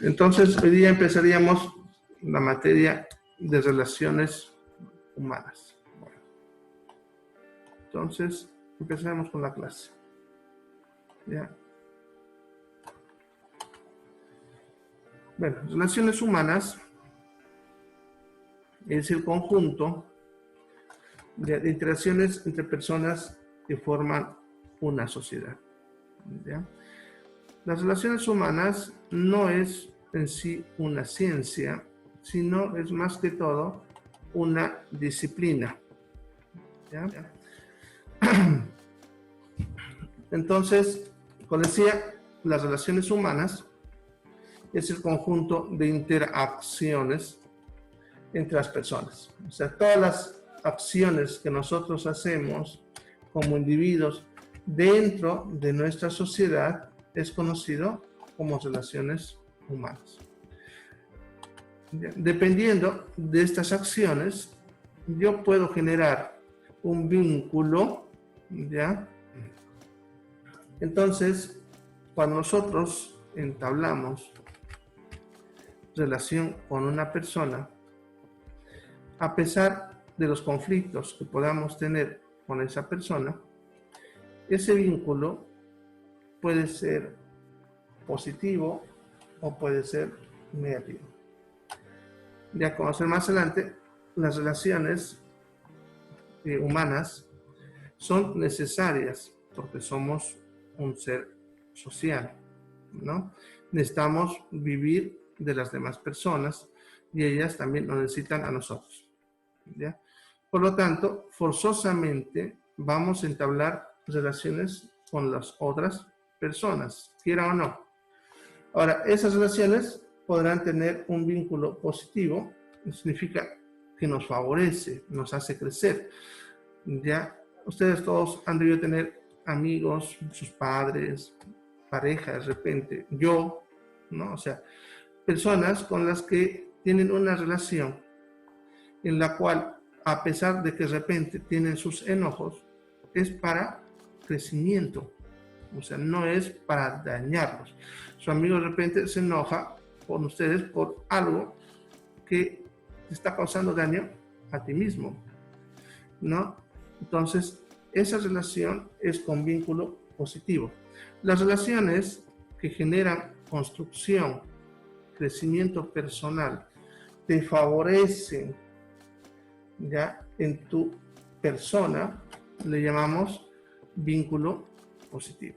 Entonces, hoy día empezaríamos la materia de relaciones humanas. Bueno, entonces, empezaremos con la clase. ¿Ya? Bueno, relaciones humanas es el conjunto de interacciones entre personas que forman una sociedad. ¿Ya? Las relaciones humanas no es en sí una ciencia, sino es más que todo una disciplina. ¿Ya? Entonces, como decía, las relaciones humanas es el conjunto de interacciones entre las personas. O sea, todas las acciones que nosotros hacemos como individuos dentro de nuestra sociedad es conocido como relaciones humanas. Dependiendo de estas acciones, yo puedo generar un vínculo, ¿ya? Entonces, cuando nosotros entablamos relación con una persona, a pesar de los conflictos que podamos tener con esa persona, ese vínculo puede ser positivo o puede ser negativo. Ya conocer más adelante, las relaciones humanas son necesarias porque somos un ser social, ¿no? Necesitamos vivir de las demás personas y ellas también nos necesitan a nosotros, ¿ya? Por lo tanto, forzosamente vamos a entablar relaciones con las otras personas, quiera o no. Ahora, esas relaciones podrán tener un vínculo positivo, significa que nos favorece, nos hace crecer. Ya ustedes todos han debido tener amigos, sus padres, pareja de repente, yo, ¿no? O sea, personas con las que tienen una relación en la cual, a pesar de que de repente tienen sus enojos, es para crecimiento. O sea, no es para dañarlos. Su amigo de repente se enoja con ustedes por algo que te está causando daño a ti mismo, ¿no? Entonces, esa relación es con vínculo positivo. Las relaciones que generan construcción, crecimiento personal, te favorecen ya en tu persona, le llamamos vínculo positivo.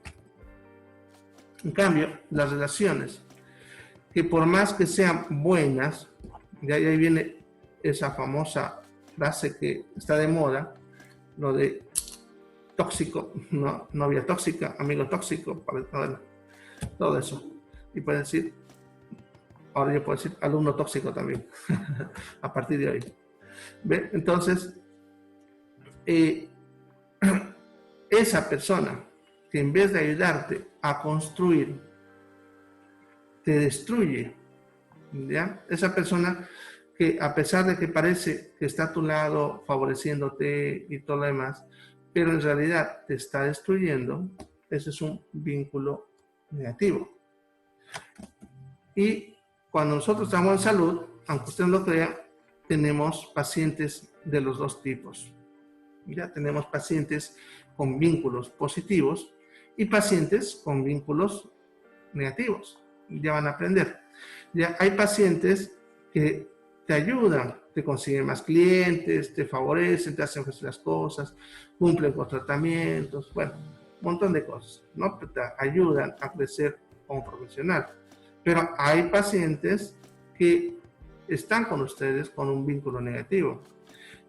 En cambio, las relaciones que por más que sean buenas, de ahí viene esa famosa frase que está de moda, lo de tóxico, ¿no? Novia tóxica, amigo tóxico, bueno, todo eso. Y pueden decir, ahora yo puedo decir alumno tóxico también, a partir de hoy. ¿Ve? Entonces, esa persona que en vez de ayudarte a construir, te destruye, ¿ya? Esa persona que a pesar de que parece que está a tu lado favoreciéndote y todo lo demás, pero en realidad te está destruyendo, ese es un vínculo negativo. Y cuando nosotros estamos en salud, aunque usted no lo crea, tenemos pacientes de los dos tipos. Ya tenemos pacientes con vínculos positivos y pacientes con vínculos negativos. Ya van a aprender. Ya hay pacientes que te ayudan, te consiguen más clientes, te favorecen, te hacen hacer las cosas, cumplen con tratamientos, bueno, un montón de cosas, ¿no? Te ayudan a crecer como profesional. Pero hay pacientes que están con ustedes con un vínculo negativo.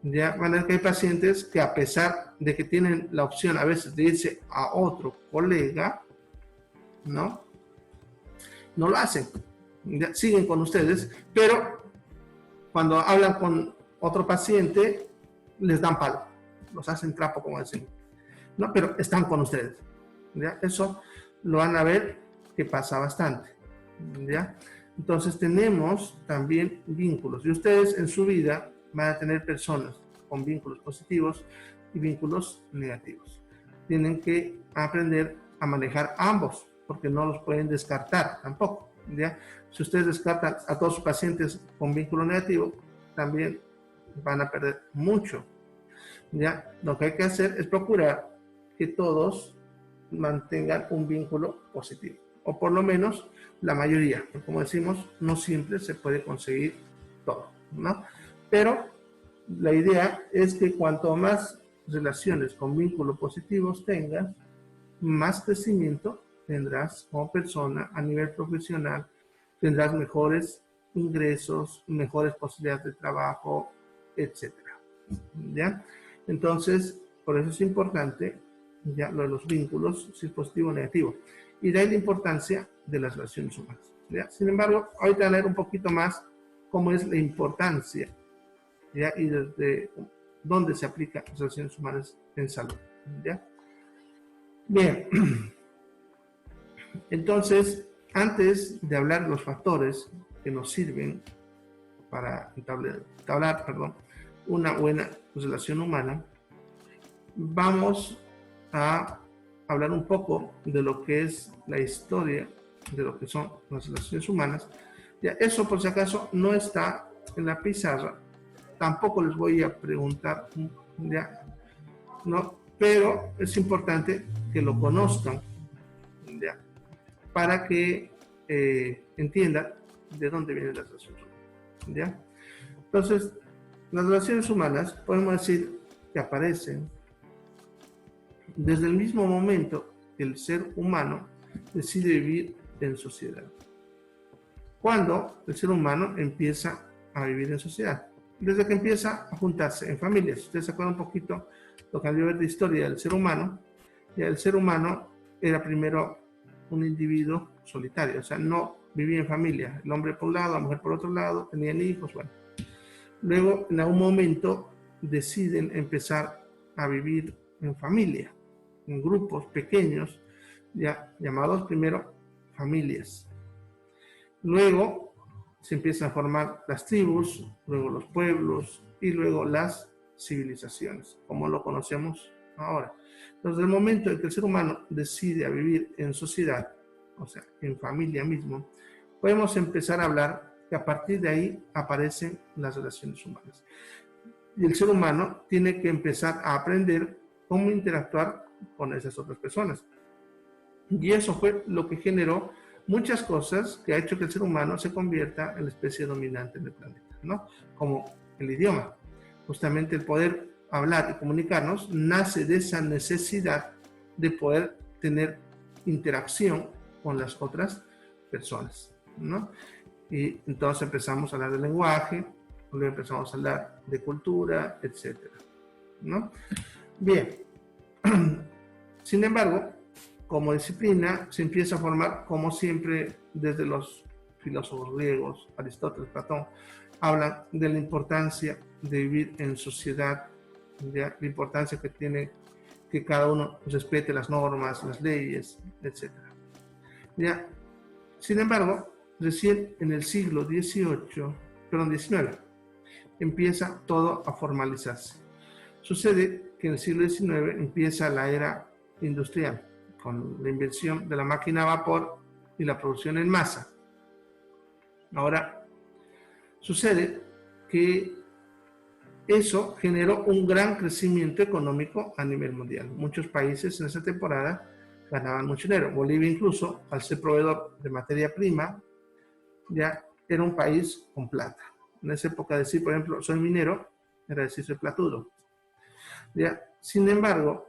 Ya van a ver que hay pacientes que a pesar de que tienen la opción a veces de irse a otro colega, ¿no? No lo hacen. Ya siguen con ustedes, pero cuando hablan con otro paciente, les dan palo. Los hacen trapo, como decimos. ¿No? Pero están con ustedes. ¿Ya? Eso lo van a ver que pasa bastante. ¿Ya? Entonces tenemos también vínculos. Y ustedes en su vida van a tener personas con vínculos positivos y vínculos negativos. Tienen que aprender a manejar ambos, porque no los pueden descartar tampoco. ¿ya? Si ustedes descartan a todos sus pacientes con vínculo negativo, también van a perder mucho, ¿ya? Lo que hay que hacer es procurar que todos mantengan un vínculo positivo, o por lo menos la mayoría, porque como decimos, no siempre se puede conseguir todo, ¿no? Pero la idea es que cuanto más relaciones con vínculos positivos tengas, más crecimiento tendrás como persona a nivel profesional, tendrás mejores ingresos, mejores posibilidades de trabajo, etcétera, ¿ya? Entonces, por eso es importante ya lo de los vínculos, si es positivo o negativo. Y de ahí la importancia de las relaciones humanas, ¿ya? Sin embargo, ahorita voy a leer un poquito más cómo es la importancia, ¿ya? Y desde dónde se aplican las relaciones humanas en salud, ¿ya? Bien, entonces, antes de hablar de los factores que nos sirven para entablar una buena relación humana, vamos a hablar un poco de lo que es la historia de lo que son las relaciones humanas. Ya, eso por si acaso no está en la pizarra, tampoco les voy a preguntar, ya, ¿no? Pero es importante que lo conozcan, ya, para que entiendan de dónde vienen las relaciones humanas, ¿ya? Entonces, las relaciones humanas podemos decir que aparecen desde el mismo momento que el ser humano decide vivir en sociedad. Cuando el ser humano empieza a vivir en sociedad, desde que empieza a juntarse en familias. Ustedes se acuerdan un poquito lo que han de ver de historia del ser humano. Ya el ser humano era primero un individuo solitario, o sea, no vivía en familia. El hombre por un lado, la mujer por otro lado, tenían hijos, bueno. Luego, en algún momento, deciden empezar a vivir en familia, en grupos pequeños, ya llamados primero familias. Luego se empiezan a formar las tribus, luego los pueblos y luego las civilizaciones, como lo conocemos ahora. Entonces, el momento en que el ser humano decide a vivir en sociedad, o sea, en familia mismo, podemos empezar a hablar que a partir de ahí aparecen las relaciones humanas. Y el ser humano tiene que empezar a aprender cómo interactuar con esas otras personas. Y eso fue lo que generó muchas cosas que ha hecho que el ser humano se convierta en la especie dominante en el planeta, ¿no? Como el idioma. Justamente el poder hablar y comunicarnos nace de esa necesidad de poder tener interacción con las otras personas, ¿no? Y entonces empezamos a hablar del lenguaje, luego empezamos a hablar de cultura, etcétera, ¿no? Bien. Sin embargo, como disciplina se empieza a formar, como siempre, desde los filósofos griegos, Aristóteles, Platón, hablan de la importancia de vivir en sociedad, de la importancia que tiene que cada uno respete las normas, las leyes, etc. ¿Ya? Sin embargo, recién en el siglo XIX, empieza todo a formalizarse. Sucede que en el siglo XIX empieza la era industrial, con la invención de la máquina a vapor y la producción en masa. Ahora, sucede que eso generó un gran crecimiento económico a nivel mundial. Muchos países en esa temporada ganaban mucho dinero. Bolivia incluso, al ser proveedor de materia prima, ya era un país con plata. En esa época decir, por ejemplo, soy minero, era decir, soy platudo. ¿Ya? Sin embargo,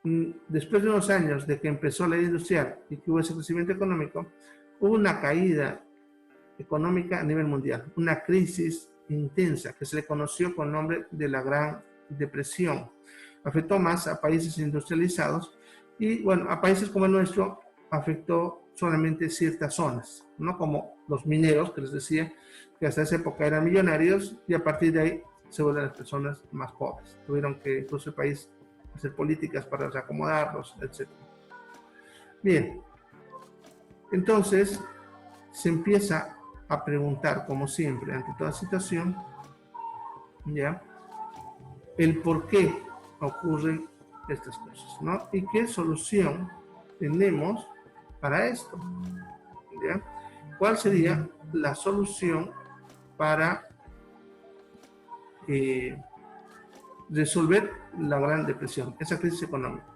después de unos años de que empezó la era industrial y que hubo ese crecimiento económico, hubo una caída económica a nivel mundial, una crisis intensa que se le conoció con el nombre de la Gran Depresión. Afectó más a países industrializados y, bueno, a países como el nuestro afectó solamente ciertas zonas, ¿no? Como los mineros, que les decía que hasta esa época eran millonarios y a partir de ahí se vuelven las personas más pobres. Tuvieron que incluso el país hacer políticas para reacomodarlos, etc. Bien, entonces se empieza a preguntar, como siempre, ante toda situación, ¿ya? El por qué ocurren estas cosas, ¿no? Y qué solución tenemos para esto, ¿ya? cuál sería la solución para resolver la Gran Depresión, esa crisis económica.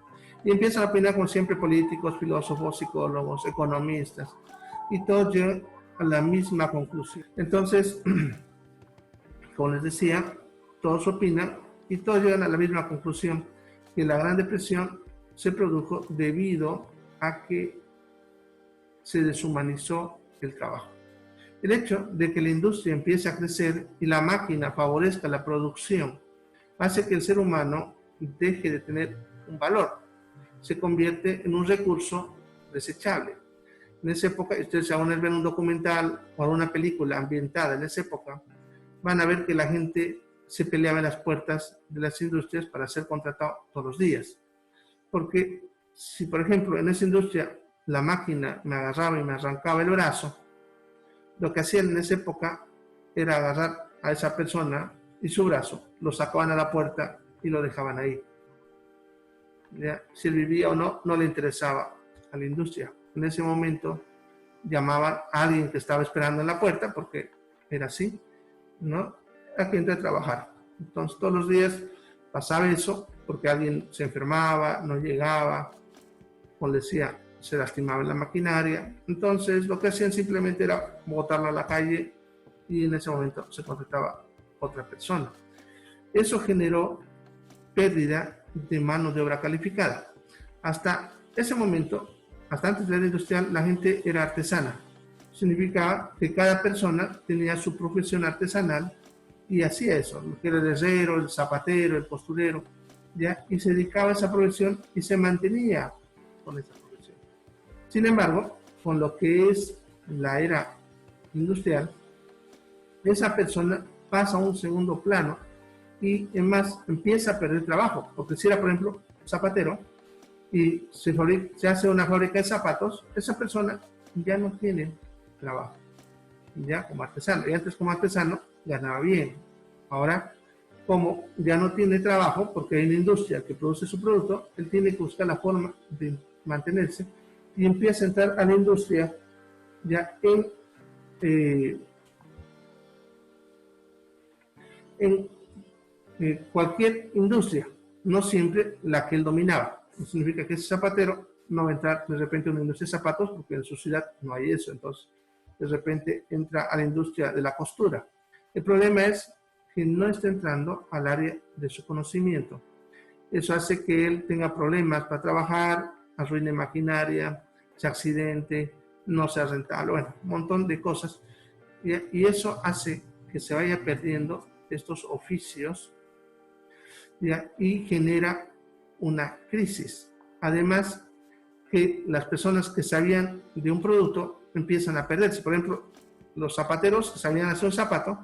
Y empiezan a opinar, como siempre, políticos, filósofos, psicólogos, economistas, y todos llegan a la misma conclusión. Entonces, como les decía, todos opinan y todos llegan a la misma conclusión, que la Gran Depresión se produjo debido a que se deshumanizó el trabajo. El hecho de que la industria empiece a crecer y la máquina favorezca la producción hace que el ser humano deje de tener un valor, se convierte en un recurso desechable. En esa época, ustedes si aún ven un documental o una película ambientada en esa época, van a ver que la gente se peleaba en las puertas de las industrias para ser contratado todos los días. Porque si, por ejemplo, en esa industria la máquina me agarraba y me arrancaba el brazo, lo que hacían en esa época era agarrar a esa persona y su brazo, lo sacaban a la puerta y lo dejaban ahí. ¿Ya? Si él vivía o no, no le interesaba a la industria. En ese momento llamaban a alguien que estaba esperando en la puerta, porque era así, ¿no? A que entre a trabajar. Entonces todos los días pasaba eso, porque alguien se enfermaba, no llegaba, o le decía, se lastimaba en la maquinaria. Entonces lo que hacían simplemente era botarlo a la calle y en ese momento se contrataba otra persona. Eso generó pérdida de mano de obra calificada. Hasta ese momento, hasta antes de la era industrial, la gente era artesana. Significaba que cada persona tenía su profesión artesanal y hacía eso, lo que era el herrero, el zapatero, el costurero, ¿ya? Y se dedicaba a esa profesión y se mantenía con esa profesión. Sin embargo, con lo que es la era industrial, esa persona pasa a un segundo plano y además empieza a perder trabajo, porque si era, por ejemplo, zapatero y se hace una fábrica de zapatos, esa persona ya no tiene trabajo, ya como artesano. Y antes como artesano ganaba bien. Ahora, como ya no tiene trabajo, porque hay una industria que produce su producto, él tiene que buscar la forma de mantenerse y empieza a entrar a la industria ya en cualquier industria, no siempre la que él dominaba. Eso significa que ese zapatero no va a entrar de repente a una industria de zapatos porque en su ciudad no hay eso, entonces de repente entra a la industria de la costura. El problema es que no está entrando al área de su conocimiento. Eso hace que él tenga problemas para trabajar, arruine maquinaria, se accidente, no sea rentable, bueno, un montón de cosas. Y eso hace que se vaya perdiendo estos oficios, ¿ya? Y genera una crisis. Además, que las personas que sabían de un producto empiezan a perderse. Por ejemplo, los zapateros que sabían hacer un zapato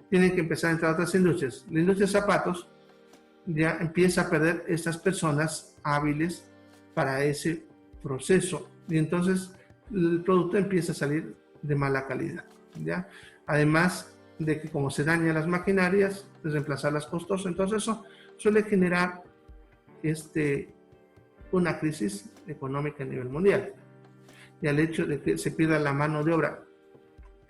tienen que empezar a entrar a otras industrias. La industria de zapatos ya empieza a perder estas personas hábiles para ese proceso y entonces el producto empieza a salir de mala calidad, ¿ya? Además de que como se dañan las maquinarias, de reemplazarlas costosas, entonces eso suele generar una crisis económica a nivel mundial. Y al hecho de que se pierda la mano de obra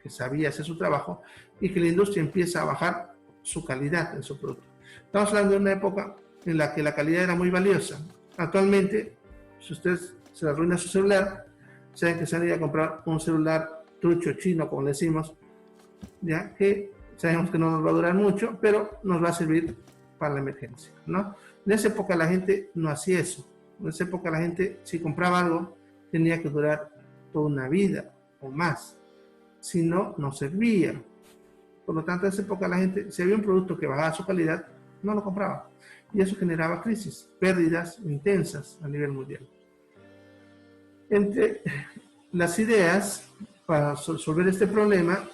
que sabía hacer su trabajo y que la industria empieza a bajar su calidad en su producto. Estamos hablando de una época en la que la calidad era muy valiosa. Actualmente, si usted se le arruina su celular, saben que se han ido a comprar un celular trucho chino, como decimos, ya que sabemos que no nos va a durar mucho, pero nos va a servir para la emergencia, ¿no? En esa época la gente no hacía eso. En esa época la gente, si compraba algo, tenía que durar toda una vida o más. Si no, no servía. Por lo tanto, en esa época la gente, si había un producto que bajaba su calidad, no lo compraba. Y eso generaba crisis, pérdidas intensas a nivel mundial. Entre las ideas para resolver este problema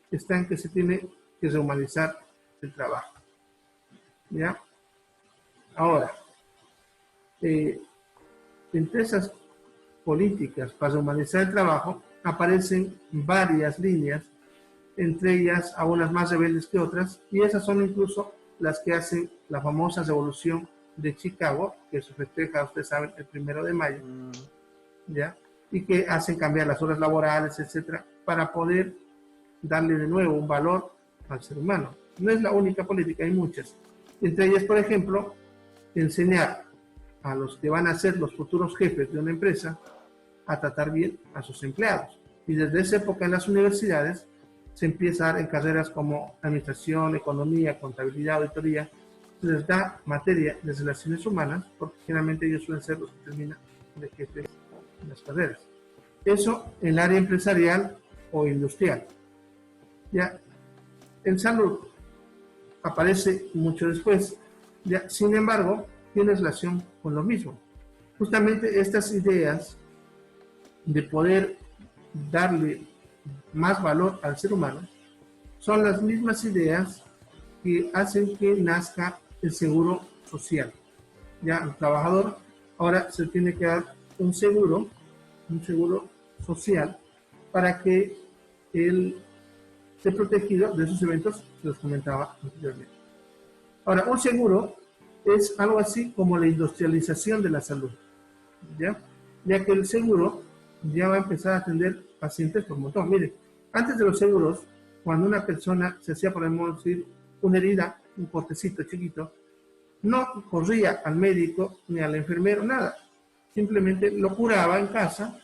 están que se tiene que rehumanizar el trabajo. ¿Ya? Ahora, entre esas políticas para rehumanizar el trabajo aparecen varias líneas, entre ellas algunas más rebeldes que otras, y esas son incluso las que hacen la famosa revolución de Chicago, que se festeja, ustedes saben, el 1 de mayo, ¿ya? Y que hacen cambiar las horas laborales, etcétera, para poder darle de nuevo un valor al ser humano. No es la única política, hay muchas. Entre ellas, por ejemplo, enseñar a los que van a ser los futuros jefes de una empresa a tratar bien a sus empleados. Y desde esa época en las universidades se empieza a dar en carreras como administración, economía, contabilidad, auditoría, se les da materia de relaciones humanas, porque generalmente ellos suelen ser los que terminan de jefes en las carreras. Eso en el área empresarial o industrial. Ya, en salud aparece mucho después. Ya, sin embargo, tiene relación con lo mismo. Justamente estas ideas de poder darle más valor al ser humano son las mismas ideas que hacen que nazca el seguro social. Ya el trabajador ahora se tiene que dar un seguro social para que él esté protegido de esos eventos que les comentaba anteriormente. Ahora, un seguro es algo así como la industrialización de la salud, ya que el seguro ya va a empezar a atender pacientes por montón. Mire, antes de los seguros, cuando una persona se hacía, podemos decir, una herida, un cortecito chiquito, no corría al médico ni al enfermero, nada. Simplemente lo curaba en casa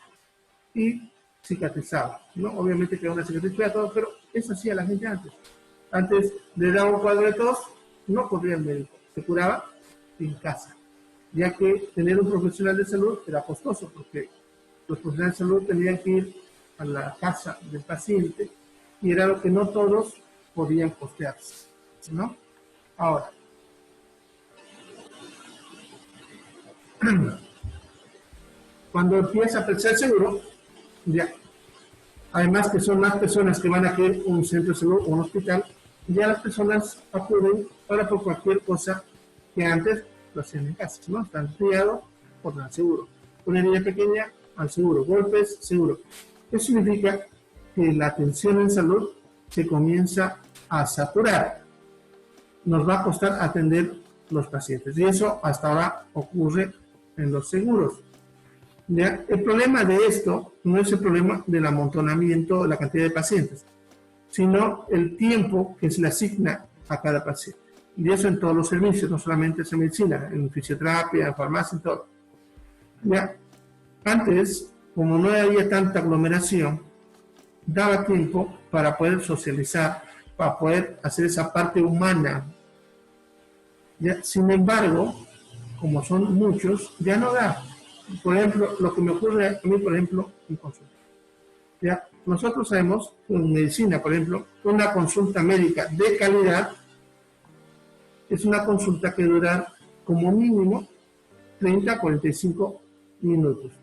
y cicatrizaba, ¿no? Obviamente que una cicatriz fea todo, pero eso hacía la gente antes. Antes le daba un cuadro de tos, no corría al médico, se curaba en casa, ya que tener un profesional de salud era costoso, porque los profesionales de salud tenían que ir a la casa del paciente y era lo que no todos podían costearse, ¿no? Ahora, cuando empieza a prestar seguro, ya, además que son más personas que van a querer un centro de salud o un hospital, ya las personas acuden ahora por cualquier cosa que antes lo hacían en casa, ¿no? Están estudiados por el seguro. Una niña pequeña, al seguro. Golpes, seguro. Eso significa que la atención en salud se comienza a saturar. Nos va a costar atender los pacientes. Y eso hasta ahora ocurre en los seguros. ¿Ya? El problema de esto no es el problema del amontonamiento de la cantidad de pacientes, sino el tiempo que se le asigna a cada paciente. Y eso en todos los servicios, no solamente en medicina, en fisioterapia, en farmacia, en todo. ¿Ya? Antes, como no había tanta aglomeración, daba tiempo para poder socializar, para poder hacer esa parte humana. ¿Ya? Sin embargo, como son muchos, ya no da. Por ejemplo, lo que me ocurre a mí, por ejemplo, en consulta. ¿Ya? Nosotros sabemos, en medicina, por ejemplo, una consulta médica de calidad es una consulta que dura como mínimo 30 a 45 minutos.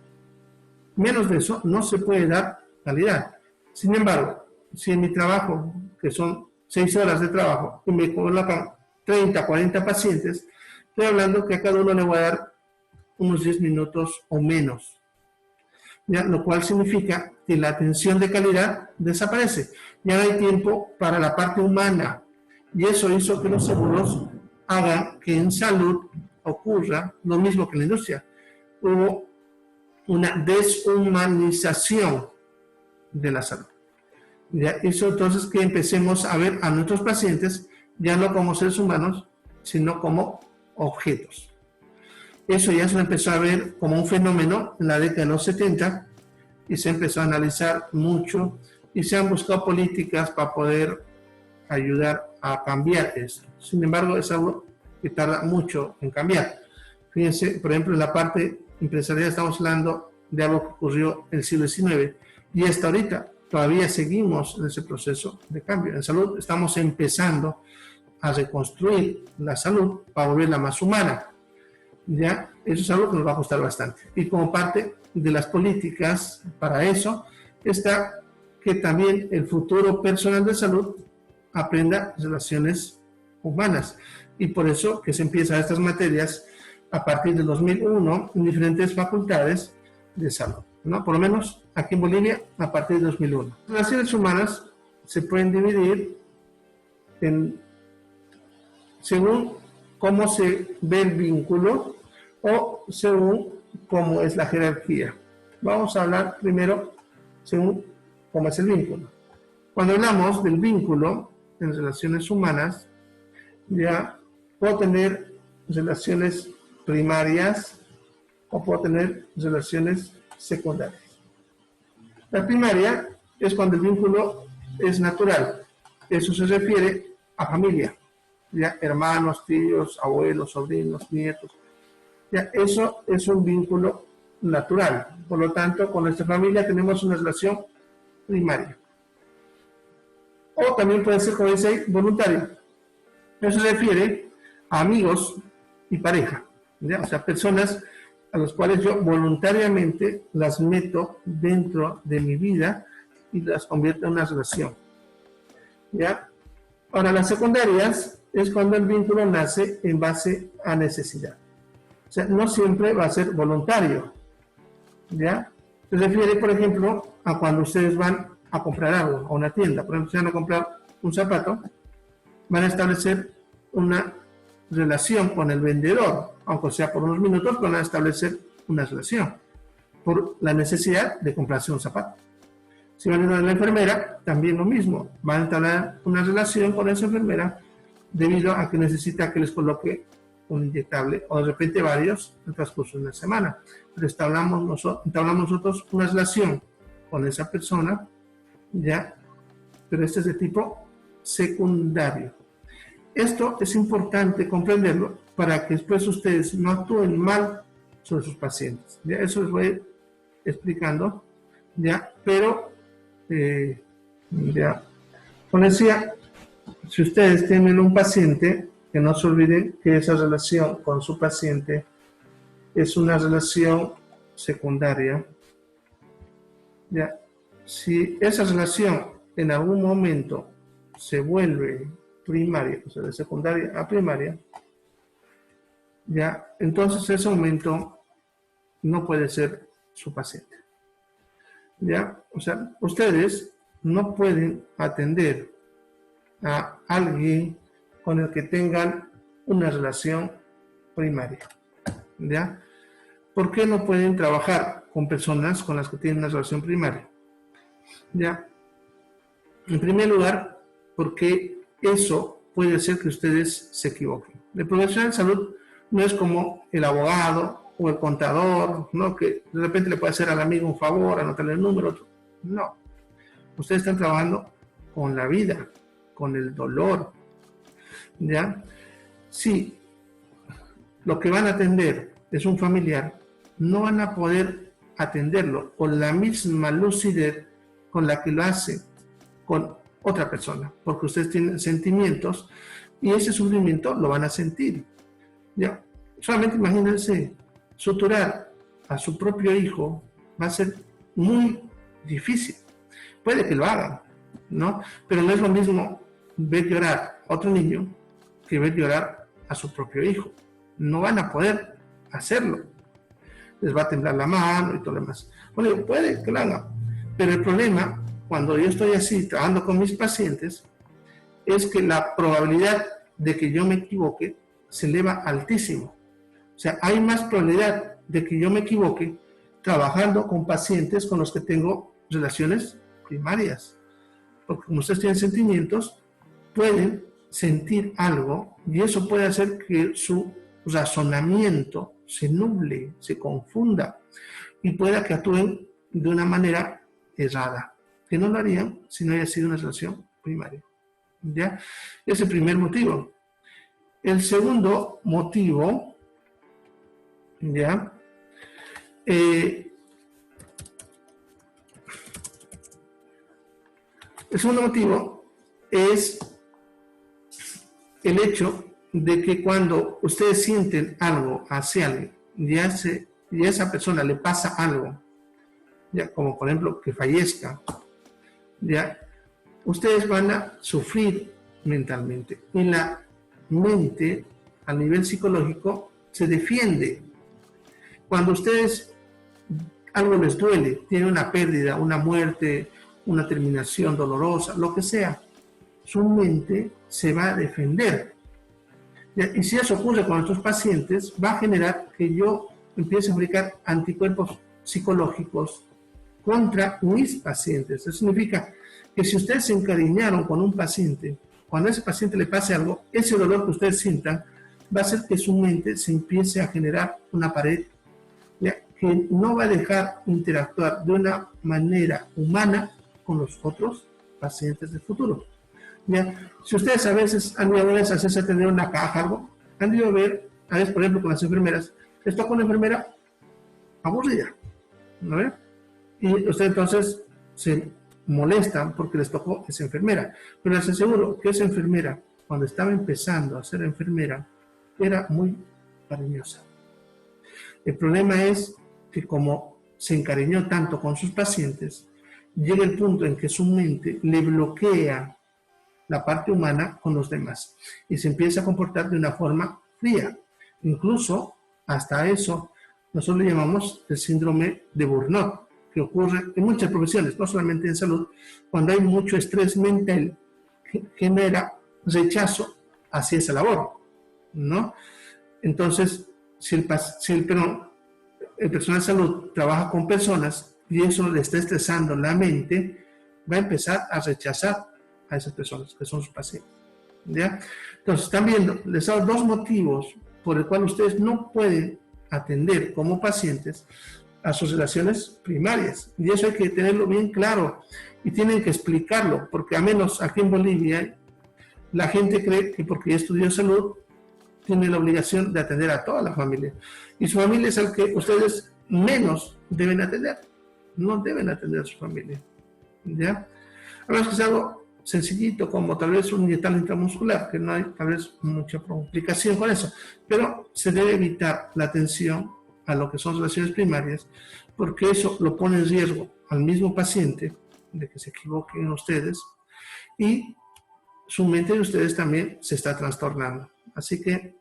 Menos de eso no se puede dar calidad. Sin embargo, si en mi trabajo, que son 6 horas de trabajo, y me colocan 30, 40 pacientes, estoy hablando que a cada uno le voy a dar unos 10 minutos o menos. ¿Ya? Lo cual significa que la atención de calidad desaparece. Ya no hay tiempo para la parte humana. Y eso hizo que los seguros hagan que en salud ocurra lo mismo que en la industria. Hubo una deshumanización de la salud. ¿Ya? Eso entonces que empecemos a ver a nuestros pacientes ya no como seres humanos, sino como objetos. Eso ya se empezó a ver como un fenómeno en la década de los 70 y se empezó a analizar mucho y se han buscado políticas para poder ayudar a cambiar esto. Sin embargo, es algo que tarda mucho en cambiar. Fíjense, por ejemplo, en la parte empresarial estamos hablando de algo que ocurrió en el siglo XIX y hasta ahorita todavía seguimos en ese proceso de cambio. En salud estamos empezando a reconstruir la salud para volverla más humana. ¿Ya? Eso es algo que nos va a costar bastante. Y como parte de las políticas para eso está que también el futuro personal de salud aprenda relaciones humanas. Y por eso que se empiezan estas materias a partir del 2001 en diferentes facultades de salud, ¿no? Por lo menos aquí en Bolivia a partir de 2001. Las relaciones humanas se pueden dividir según cómo se ve el vínculo o según cómo es la jerarquía. Vamos a hablar primero según cómo es el vínculo. Cuando hablamos del vínculo en relaciones humanas, ya puedo tener relaciones primarias o puedo tener relaciones secundarias. La primaria es cuando el vínculo es natural. Eso se refiere a familia, ya hermanos, tíos, abuelos, sobrinos, nietos. Ya eso es un vínculo natural. Por lo tanto, con nuestra familia tenemos una relación primaria. O también puede ser, como dice ahí, voluntaria. Eso se refiere a amigos y pareja, ¿ya? O sea, personas a las cuales yo voluntariamente las meto dentro de mi vida y las convierto en una relación, ¿ya? Ahora, las secundarias es cuando el vínculo nace en base a necesidad. O sea, no siempre va a ser voluntario, ¿ya? Se refiere, por ejemplo, a cuando ustedes van a comprar algo a una tienda. Por ejemplo, si van a comprar un zapato, van a establecer una relación con el vendedor, aunque sea por unos minutos, van a establecer una relación por la necesidad de comprarse un zapato. Si van a ir a la enfermera, también lo mismo, van a entablar una relación con esa enfermera debido a que necesita que les coloque un inyectable o de repente varios en el transcurso de una semana. Pero entablamos nosotros una relación con esa persona, ya, pero este es de tipo secundario. Esto es importante comprenderlo para que después ustedes no actúen mal sobre sus pacientes. ¿Ya? Eso les voy explicando, ¿ya? Pero, ya, como decía, si ustedes tienen un paciente, que no se olviden que esa relación con su paciente es una relación secundaria. ¿Ya? Si esa relación en algún momento se vuelve primaria, o sea, de secundaria a primaria, ya, entonces ese momento no puede ser su paciente. ¿Ya? O sea, ustedes no pueden atender a alguien con el que tengan una relación primaria. ¿Ya? ¿Por qué no pueden trabajar con personas con las que tienen una relación primaria? ¿Ya? En primer lugar, porque eso puede hacer que ustedes se equivoquen. El profesional de salud no es como el abogado o el contador, ¿no? Que de repente le puede hacer al amigo un favor, anotarle el número. No. Ustedes están trabajando con la vida, con el dolor. ¿Ya? Si lo que van a atender es un familiar, no van a poder atenderlo con la misma lucidez con la que lo hace con otra persona, porque ustedes tienen sentimientos y ese sufrimiento lo van a sentir. ¿Ya? Solamente imagínense, suturar a su propio hijo va a ser muy difícil. Puede que lo hagan, ¿no? Pero no es lo mismo ver llorar a otro niño que ver llorar a su propio hijo. No van a poder hacerlo. Les va a temblar la mano y todo lo demás. Bueno, puede que lo hagan, pero el problema, cuando yo estoy así trabajando con mis pacientes, es que la probabilidad de que yo me equivoque se eleva altísimo. O sea, hay más probabilidad de que yo me equivoque trabajando con pacientes con los que tengo relaciones primarias. Porque como ustedes tienen sentimientos, pueden sentir algo y eso puede hacer que su razonamiento se nuble, se confunda y pueda que actúen de una manera errada, que no lo harían si no haya sido una relación primaria. ¿Ya? Ese es el primer motivo. El segundo motivo, ¿ya? El segundo motivo es el hecho de que cuando ustedes sienten algo hacia alguien y a esa persona le pasa algo, ya como por ejemplo que fallezca, ya ustedes van a sufrir mentalmente y la mente a nivel psicológico se defiende. Cuando ustedes algo les duele, tienen una pérdida, una muerte, una terminación dolorosa, lo que sea, su mente se va a defender. Y si eso ocurre con nuestros pacientes, va a generar que yo empiece a fabricar anticuerpos psicológicos contra mis pacientes. Eso significa que si ustedes se encariñaron con un paciente, cuando a ese paciente le pase algo, ese dolor que ustedes sientan va a hacer que su mente se empiece a generar una pared, ¿ya?, que no va a dejar interactuar de una manera humana con los otros pacientes del futuro. ¿Ya? Si ustedes a veces han ido a ver hacerse atender una caja, algo, han ido a ver, a veces por ejemplo con las enfermeras, les toca una enfermera aburrida, ¿no? Y ustedes entonces se molestan porque les tocó esa enfermera. Pero les aseguro que esa enfermera, cuando estaba empezando a ser enfermera, era muy cariñosa. El problema es que como se encariñó tanto con sus pacientes, llega el punto en que su mente le bloquea la parte humana con los demás y se empieza a comportar de una forma fría. Incluso hasta eso nosotros le llamamos el síndrome de burnout, que ocurre en muchas profesiones, no solamente en salud, cuando hay mucho estrés mental que genera rechazo hacia esa labor, ¿no? Entonces, si el personal de salud trabaja con personas y eso le está estresando la mente, va a empezar a rechazar a esas personas que son sus pacientes, ¿ya? Entonces, están viendo, les he dado dos motivos por el cual ustedes no pueden atender como pacientes a sus relaciones primarias. Y eso hay que tenerlo bien claro y tienen que explicarlo, porque a menos aquí en Bolivia la gente cree que porque estudió salud tiene la obligación de atender a toda la familia. Y su familia es al que ustedes menos deben atender. No deben atender a su familia, ¿ya? A menos que sea algo sencillito, como tal vez un inyectar intramuscular, que no hay tal vez mucha complicación con eso. Pero se debe evitar la atención a lo que son relaciones primarias, porque eso lo pone en riesgo al mismo paciente de que se equivoquen ustedes y su mente de ustedes también se está trastornando. Así que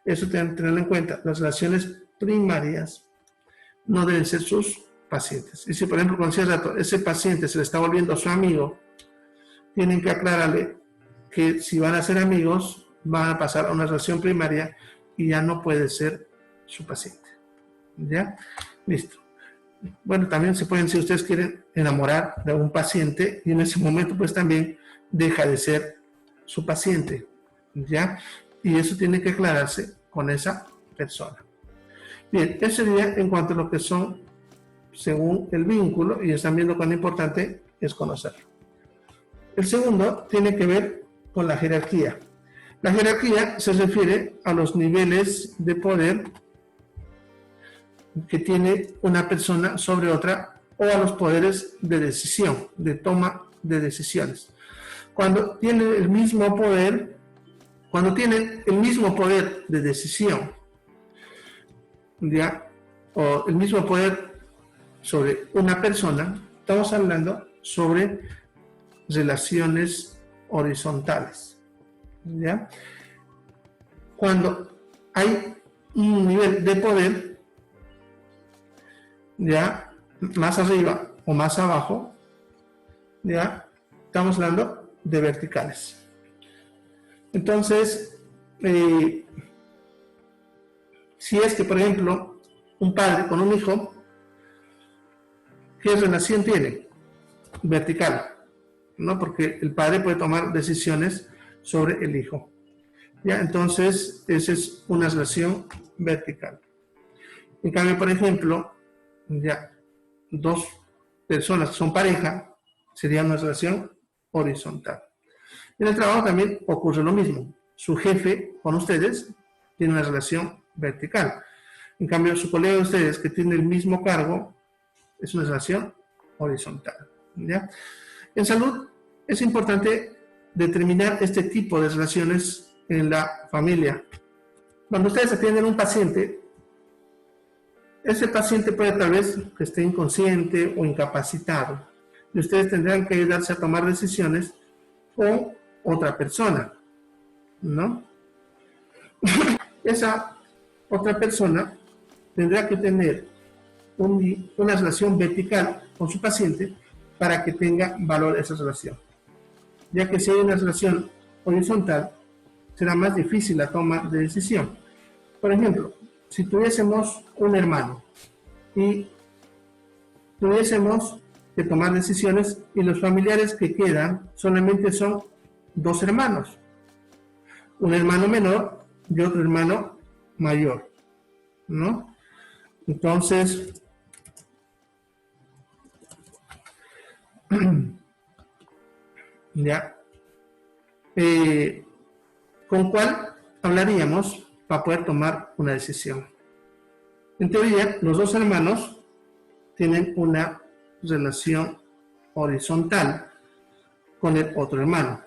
eso tienen que tenerlo en cuenta. Las relaciones primarias no deben ser sus pacientes. Y si, por ejemplo, con ese rato ese paciente se le está volviendo a su amigo, tienen que aclararle que si van a ser amigos, van a pasar a una relación primaria y ya no puede ser su paciente. ¿Ya? Listo. Bueno, también se pueden, si ustedes quieren, enamorar de un paciente y en ese momento pues también deja de ser su paciente, ¿ya? Y eso tiene que aclararse con esa persona. Bien, eso sería en cuanto a lo que son según el vínculo, y están viendo cuán importante es conocerlo. El segundo tiene que ver con la jerarquía. La jerarquía se refiere a los niveles de poder que tiene una persona sobre otra o a los poderes de decisión, de toma de decisiones. Cuando tienen el mismo poder de decisión, ¿ya?, o el mismo poder sobre una persona, estamos hablando sobre relaciones horizontales, ¿ya? Cuando hay un nivel de poder, ya, más arriba o más abajo, ya, estamos hablando de verticales. Entonces, si es que, por ejemplo, un padre con un hijo, ¿qué relación tiene? Vertical, ¿no? Porque el padre puede tomar decisiones sobre el hijo. ¿Ya? Entonces, esa es una relación vertical. En cambio, por ejemplo, ya, dos personas que son pareja, sería una relación horizontal. En el trabajo también ocurre lo mismo. Su jefe con ustedes tiene una relación vertical. En cambio, su colega de ustedes que tiene el mismo cargo es una relación horizontal, ¿ya? En salud es importante determinar este tipo de relaciones en la familia. Cuando ustedes atienden a un paciente, ese paciente puede tal vez que esté inconsciente o incapacitado y ustedes tendrán que ayudarse a tomar decisiones con otra persona, ¿no? Esa otra persona tendrá que tener una relación vertical con su paciente para que tenga valor esa relación, ya que si hay una relación horizontal será más difícil la toma de decisión. Por ejemplo, si tuviésemos un hermano y tuviésemos de tomar decisiones y los familiares que quedan solamente son 2 hermanos, un hermano menor y otro hermano mayor, ¿no? Entonces, ya, ¿con cuál hablaríamos para poder tomar una decisión? En teoría, los 2 hermanos tienen una relación horizontal con el otro hermano.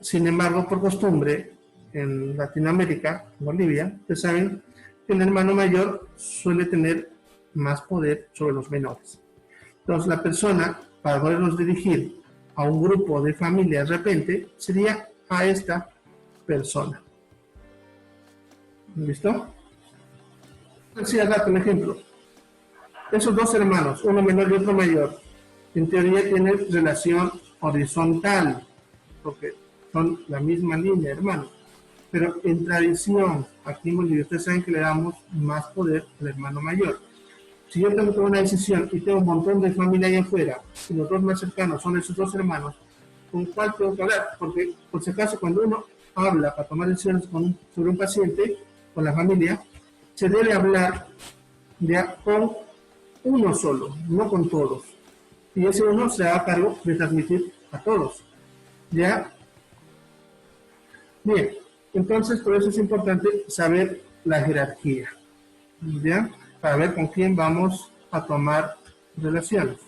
Sin embargo, por costumbre, en Latinoamérica, Bolivia, ustedes saben que el hermano mayor suele tener más poder sobre los menores. Entonces, la persona, para podernos dirigir a un grupo de familia de repente, sería a esta persona. ¿Listo? Decía rato un ejemplo. Esos 2 hermanos, uno menor y otro mayor, en teoría tienen relación horizontal, porque son la misma línea, hermano. Pero en tradición, aquí en Bolivia, ustedes saben que le damos más poder al hermano mayor. Si yo tengo que tomar una decisión y tengo un montón de familia allá afuera, y los 2 más cercanos son esos 2 hermanos, ¿con cuál tengo que hablar? Porque, por si acaso, cuando uno habla para tomar decisiones sobre un paciente, con la familia, se debe hablar con uno solo, no con todos. Y ese uno se da a cargo de transmitir a todos. ¿Ya? Bien, entonces por eso es importante saber la jerarquía. ¿Ya? Para ver con quién vamos a tomar relaciones.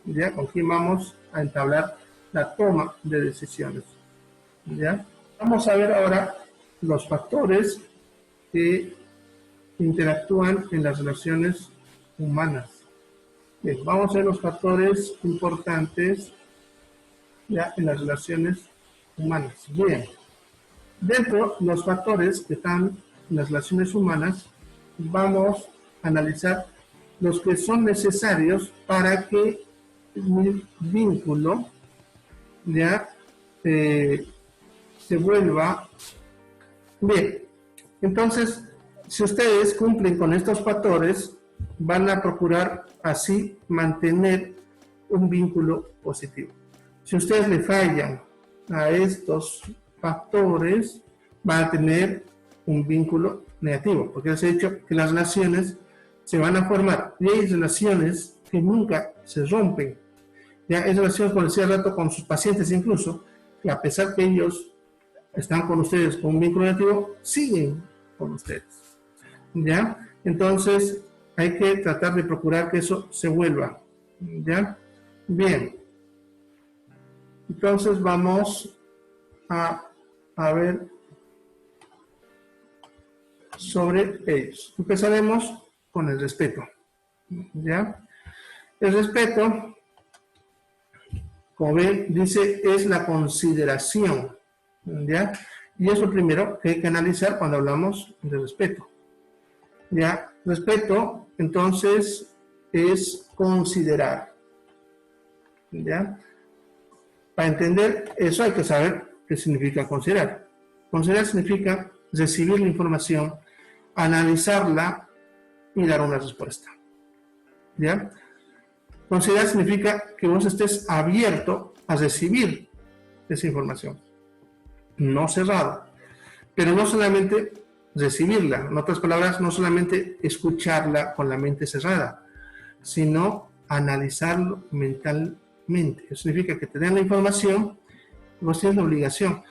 ¿Ya? Con quién vamos a entablar la toma de decisiones. ¿Ya? Vamos a ver ahora los factores que interactúan en las relaciones humanas. Bien, vamos a ver los factores importantes ya en las relaciones humanas. Bien, dentro de los factores que están en las relaciones humanas, vamos a analizar los que son necesarios para que el vínculo ya se vuelva bien. Entonces, si ustedes cumplen con estos factores, van a procurar así mantener un vínculo positivo. Si ustedes le fallan a estos factores, van a tener un vínculo negativo, porque les he dicho que las relaciones se van a formar, y hay relaciones que nunca se rompen. Ya hay relaciones, como decía rato, con sus pacientes incluso, que a pesar que ellos están con ustedes con un vínculo negativo, siguen con ustedes. ¿Ya? Entonces, hay que tratar de procurar que eso se vuelva. ¿Ya? Bien. Entonces, vamos a ver sobre ellos. Empezaremos con el respeto. ¿Ya? El respeto, como ven, dice, es la consideración. ¿Ya? Y es lo primero que hay que analizar cuando hablamos de respeto. ¿Ya? Respeto, entonces, es considerar. ¿Ya? Para entender eso hay que saber qué significa considerar. Considerar significa recibir la información, analizarla y dar una respuesta. ¿Ya? Considerar significa que vos estés abierto a recibir esa información, no cerrado. Pero no solamente recibirla, en otras palabras, no solamente escucharla con la mente cerrada, sino analizarlo mentalmente. Eso significa que te den la información, vos tienes la obligación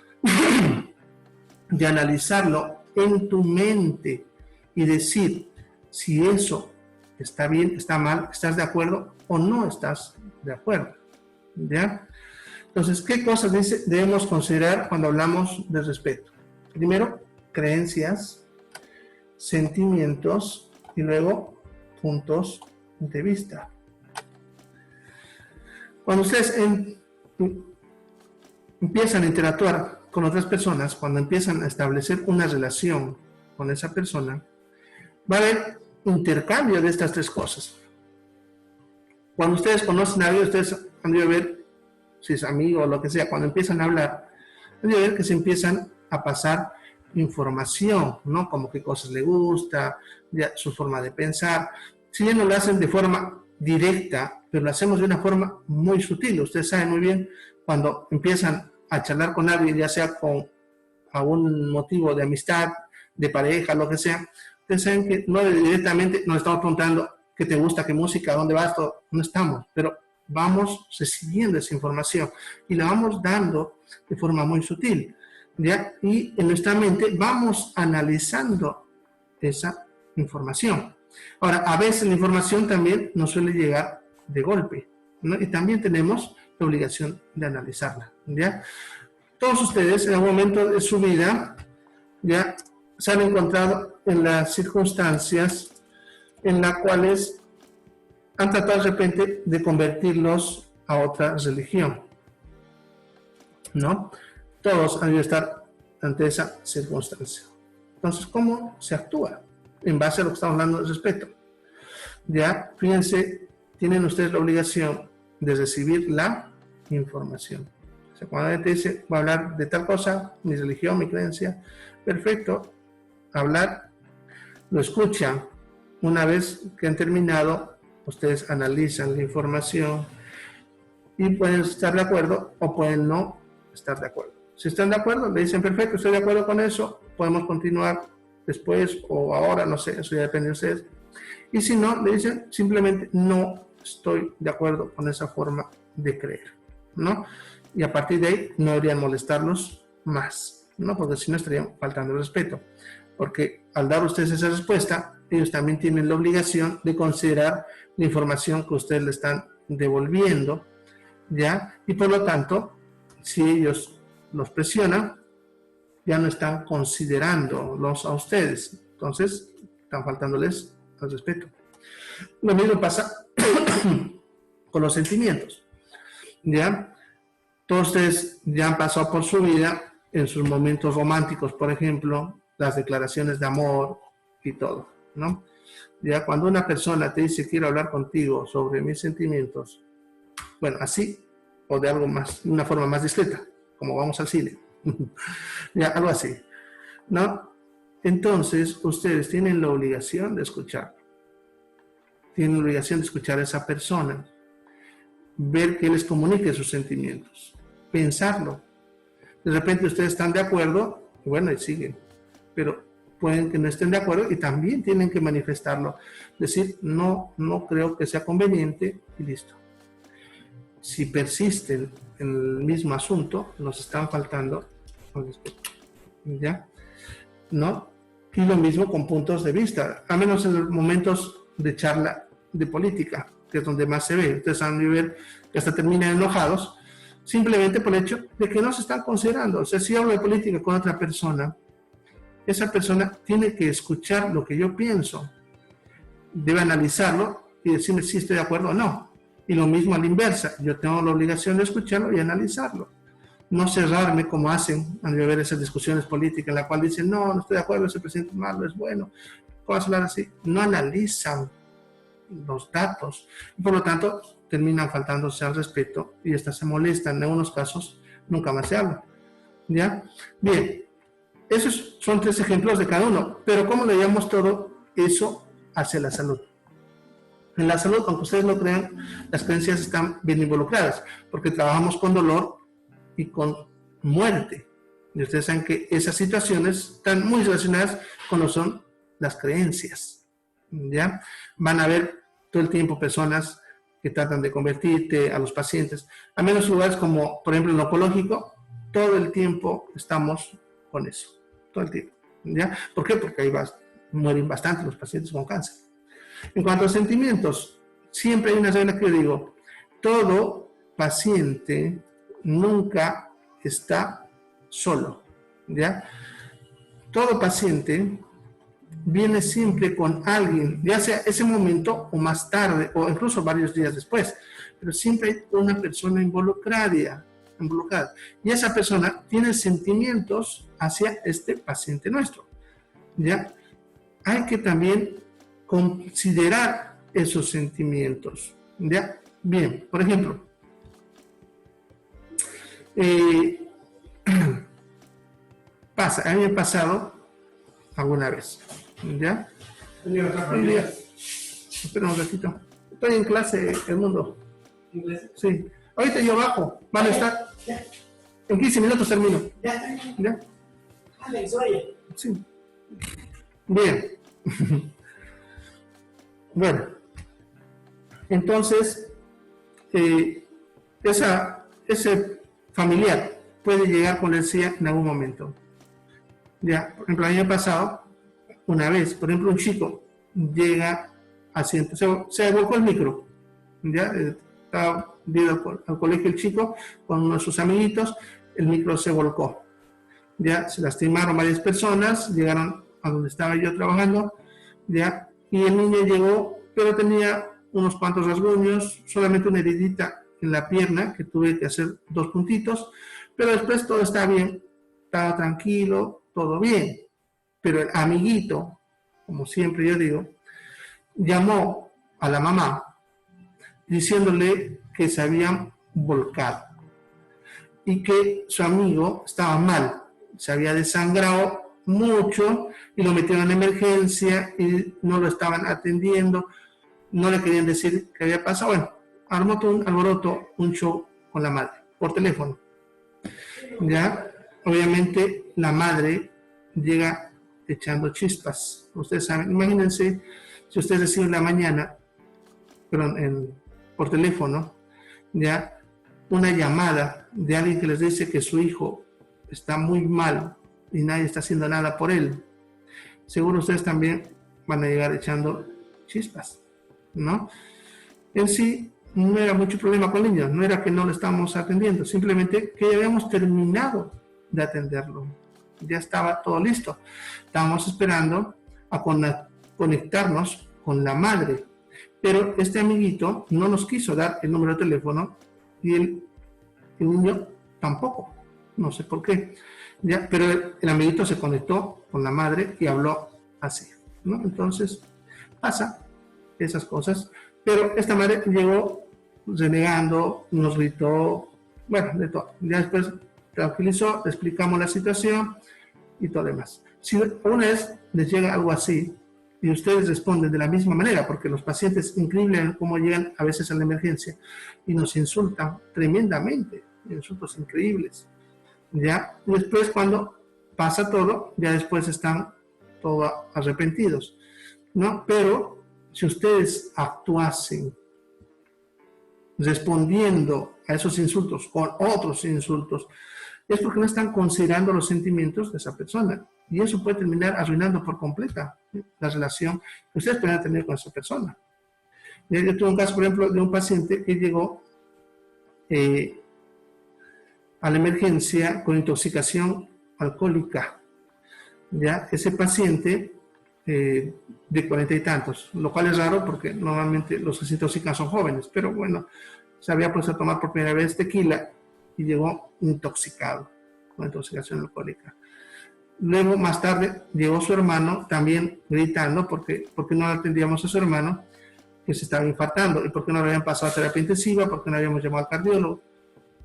de analizarlo en tu mente y decir si eso está bien, está mal, estás de acuerdo o no estás de acuerdo. ¿Ya? Entonces, ¿qué cosas debemos considerar cuando hablamos de respeto? Primero, creencias, sentimientos y luego puntos de vista. Cuando ustedes empiezan a interactuar con otras personas, cuando empiezan a establecer una relación con esa persona, va a haber intercambio de estas 3 cosas. Cuando ustedes conocen a alguien, ustedes han de ver, si es amigo o lo que sea, cuando empiezan a hablar, han de ver que se empiezan a pasar información, ¿no? Como qué cosas le gusta, ya, su forma de pensar. Si ya no lo hacen de forma directa, pero lo hacemos de una forma muy sutil. Ustedes saben muy bien cuando empiezan a charlar con alguien, ya sea con algún motivo de amistad, de pareja, lo que sea, ustedes saben que no directamente nos estamos preguntando qué te gusta, qué música, dónde vas, todo. No estamos, pero vamos recibiendo esa información y la vamos dando de forma muy sutil, ¿ya? Y en nuestra mente vamos analizando esa información. Ahora, a veces la información también nos suele llegar de golpe, ¿no? Y también tenemos la obligación de analizarla, ¿ya? Todos ustedes en algún momento de su vida ya se han encontrado en las circunstancias en las cuales han tratado de repente de convertirlos a otra religión, ¿no? Todos han debido estar ante esa circunstancia. Entonces, ¿cómo se actúa? En base a lo que estamos hablando de respeto. Ya, fíjense, tienen ustedes la obligación de recibir la información. O sea, cuando alguien te dice, voy a hablar de tal cosa, mi religión, mi creencia, perfecto, hablar, lo escuchan. Una vez que han terminado, ustedes analizan la información y pueden estar de acuerdo o pueden no estar de acuerdo. Si están de acuerdo, le dicen, perfecto, estoy de acuerdo con eso, podemos continuar después o ahora, no sé, eso ya depende de ustedes. Y si no, le dicen simplemente no estoy de acuerdo con esa forma de creer, ¿no? Y a partir de ahí no deberían molestarlos más, ¿no? Porque si no estarían faltando el respeto. Porque al dar ustedes esa respuesta, ellos también tienen la obligación de considerar la información que ustedes le están devolviendo, ¿ya? Y por lo tanto, si ellos los presionan, ya no están considerándolos a ustedes. Entonces, están faltándoles al respeto. Lo mismo pasa con los sentimientos, ¿ya? Todos ustedes ya han pasado por su vida en sus momentos románticos, por ejemplo, las declaraciones de amor y todo, ¿no? Ya cuando una persona te dice, quiero hablar contigo sobre mis sentimientos, bueno, así, o de algo más, de una forma más discreta, como vamos al cine, ya, algo así, ¿no? Entonces, ustedes tienen la obligación de escuchar. Tienen la obligación de escuchar a esa persona, ver que les comunique sus sentimientos, pensarlo. De repente ustedes están de acuerdo, bueno, y siguen, pero pueden que no estén de acuerdo y también tienen que manifestarlo. Decir, no creo que sea conveniente y listo. Si persisten en el mismo asunto, nos están faltando al respeto, ¿ya? ¿No? Y lo mismo con puntos de vista, a menos en los momentos de charla de política, que es donde más se ve. Ustedes van a ver que hasta terminan enojados, simplemente por el hecho de que no se están considerando. O sea, si hablo de política con otra persona, esa persona tiene que escuchar lo que yo pienso, debe analizarlo y decirme si estoy de acuerdo o no. Y lo mismo a la inversa, yo tengo la obligación de escucharlo y analizarlo. No cerrarme como hacen al ver esas discusiones políticas en la cual dicen, no estoy de acuerdo, ese presidente es malo, es bueno. ¿Cómo vas a hablar así? No analizan los datos y por lo tanto terminan faltándose al respeto y hasta se molestan. En algunos casos nunca más se habla, ¿ya? Bien, esos son 3 ejemplos de cada uno, pero ¿cómo le llamamos todo eso hacia la salud? En la salud, aunque ustedes no crean, las creencias están bien involucradas, porque trabajamos con dolor y con muerte. Y ustedes saben que esas situaciones están muy relacionadas con lo que son las creencias, ¿ya? Van a haber todo el tiempo personas que tratan de convertirte a los pacientes. A menos lugares como, por ejemplo, el oncológico, todo el tiempo estamos con eso, todo el tiempo, ¿ya? ¿Por qué? Porque ahí mueren bastante los pacientes con cáncer. En cuanto a sentimientos, siempre hay una regla que yo digo, todo paciente nunca está solo, ¿ya? Todo paciente viene siempre con alguien, ya sea ese momento o más tarde, o incluso varios días después, pero siempre hay una persona involucrada, y esa persona tiene sentimientos hacia este paciente nuestro, ¿ya? Hay que también considerar esos sentimientos, ¿ya? Bien, por ejemplo, a mí me ha pasado alguna vez, ¿ya? Un día, espera un ratito. Estoy en clase, Edmundo. ¿En clase? Sí. Ahorita yo bajo. Van a estar. En 15 minutos termino. ¿Ya? Alex, oye. Sí. Bien. Bueno. Entonces, ese familiar puede llegar con decía en algún momento. Ya, por ejemplo, el año pasado, una vez, por ejemplo, un chico llega haciendo, se volcó el micro, ya, estaba viendo al colegio el chico con uno de sus amiguitos, el micro se volcó, ya, se lastimaron varias personas, llegaron a donde estaba yo trabajando, ya, y el niño llegó, pero tenía unos cuantos rasguños, solamente una heridita en la pierna, que tuve que hacer 2 puntitos, pero después todo está bien, estaba tranquilo, todo bien. Pero el amiguito, como siempre yo digo, llamó a la mamá diciéndole que se habían volcado y que su amigo estaba mal, se había desangrado mucho y lo metieron en emergencia y no lo estaban atendiendo, no le querían decir qué había pasado. Bueno, armó todo un alboroto, un show con la madre, por teléfono. Ya, obviamente la madre llega echando chispas. Ustedes saben, imagínense si ustedes reciben en la mañana, por teléfono, ya, una llamada de alguien que les dice que su hijo está muy mal y nadie está haciendo nada por él. Seguro ustedes también van a llegar echando chispas, ¿no? En sí, no era mucho problema con el niño, no era que no lo estábamos atendiendo, simplemente que ya habíamos terminado de atenderlo. Ya estaba todo listo. Estábamos esperando a conectarnos con la madre, pero este amiguito no nos quiso dar el número de teléfono y el niño tampoco, no sé por qué. Ya, pero el amiguito se conectó con la madre y habló así, ¿no? Entonces, pasa esas cosas. Pero esta madre llegó renegando, nos gritó, bueno, de todo. Ya después tranquilizó, explicamos la situación y todo lo demás. Si una vez les llega algo así y ustedes responden de la misma manera, porque los pacientes, increíble cómo llegan a veces a la emergencia y nos insultan tremendamente, insultos increíbles. Ya después cuando pasa todo, ya después están todos arrepentidos, ¿no? Pero si ustedes actuasen respondiendo a esos insultos con otros insultos, es porque no están considerando los sentimientos de esa persona. Y eso puede terminar arruinando por completa la relación que ustedes puedan tener con esa persona. Yo tuve un caso, por ejemplo, de un paciente que llegó a la emergencia con intoxicación alcohólica. ¿Ya? Ese paciente de 40 y tantos, lo cual es raro porque normalmente los que se intoxican son jóvenes, pero bueno, se había puesto a tomar por primera vez tequila y llegó intoxicado con intoxicación alcohólica. Luego, más tarde, llegó su hermano también gritando porque no atendíamos a su hermano que se estaba infartando y porque no le habían pasado a terapia intensiva, porque no habíamos llamado al cardiólogo,